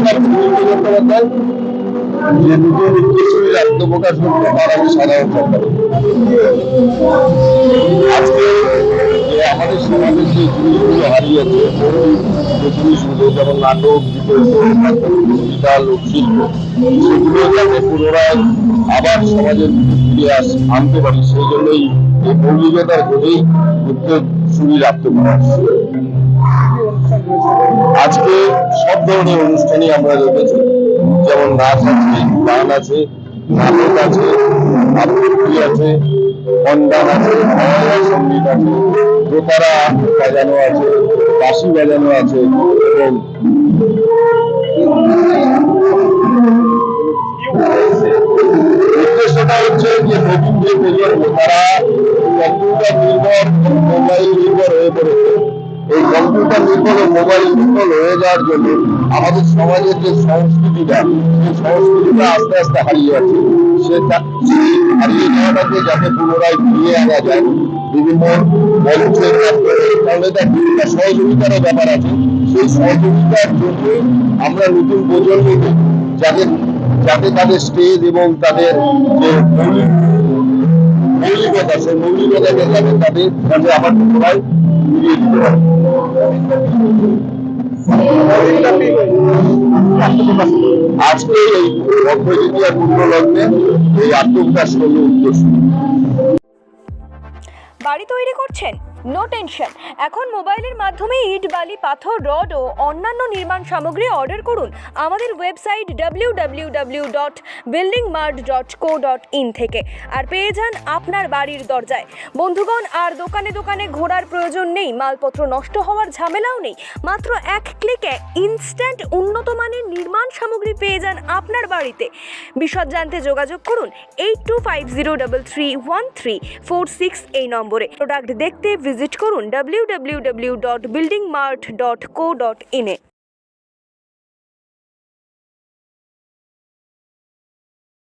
চট্টোপাধ্যায় যে নতুন উত্তরসূরির আত্মপ্রকাশ করতে তার আমি সাধারণ সম্পাদক। আজকে যে আমাদের সমাজের যে জিনিসগুলো হারিয়েছে, যে জিনিসগুলো যেমন নাটক, কবিতা, লোকশিল্প, সেগুলো যাতে পুনরায় আবার সমাজের ফিরে আনতে পারি, সেই জন্যই এই মৌলিকতার জন্যই উত্তরসূরির আত্মপ্রকাশ। আজকে সব ধরনের অনুষ্ঠানই আমরা রেখেছি, যেমন নাচ আছে, গান আছে, নাটক আছে, আবৃত্তি আছে, খণ্ডান আছে, সঙ্গীত আছে, দোতারা বাজানো আছে, বাঁশি বাজানো আছে এবং উদ্দেশ্যটা হচ্ছে যে নতুন যে প্রজন্ম তারা কম্পিউটার নির্ভর, মোবাইল নির্ভর হয়ে পড়েছে। এই কম্পিউটার নির্ভর ও মোবাইল নির্ভর হয়ে যাওয়ার জন্য আমাদের সমাজের যে সংস্কৃতিটা, সেই সংস্কৃতিটা আস্তে আস্তে হারিয়ে যাচ্ছে। হারিয়ে যাওয়াটাকে যাতে পুনরায় ফিরিয়ে আনা যায় বিভিন্ন মঞ্চের মাধ্যমে, তাহলে তার বিভিন্ন সহযোগিতারও ব্যাপার আছে। সেই সহযোগিতার জন্য আমরা নতুন প্রজন্মকে যাতে তাদের স্টেজ এবং তাদের যে মৌলিকতা, সেই মৌলিকতাকে যাতে তাদের কাছে আবার পুনরায় ফিরিয়ে দিতে পারে। আজকে এই অক্ষয় তৃতীয়ার পুণ্যলগ্নে এই আত্মপ্রকাশ করল উত্তরসূরি। বাড়ি তৈরি করছেন? নো টেনশন, এখন মোবাইলের মাধ্যমে ইট, বালি, পাথর, রড ও অন্যান্য নির্মাণ সামগ্রী অর্ডার করুন আমাদের ওয়েবসাইট www.buildingmart.co.in থেকে, আর পেয়ে যান আপনার বাড়ির দরজায়। বন্ধুগণ, আর দোকানে দোকানে ঘোরার প্রয়োজন নেই, মালপত্র নষ্ট হওয়ার ঝামেলাও নেই। মাত্র এক ক্লিকে ইনস্ট্যান্ট উন্নত মানের নির্মাণ সামগ্রী পেয়ে যান আপনার বাড়িতে। বিশদ জানতে যোগাযোগ করুন 8250331346 এই নম্বরে। প্রোডাক্ট দেখতে ভিজিট করুন www.buildingmart.co.in এ।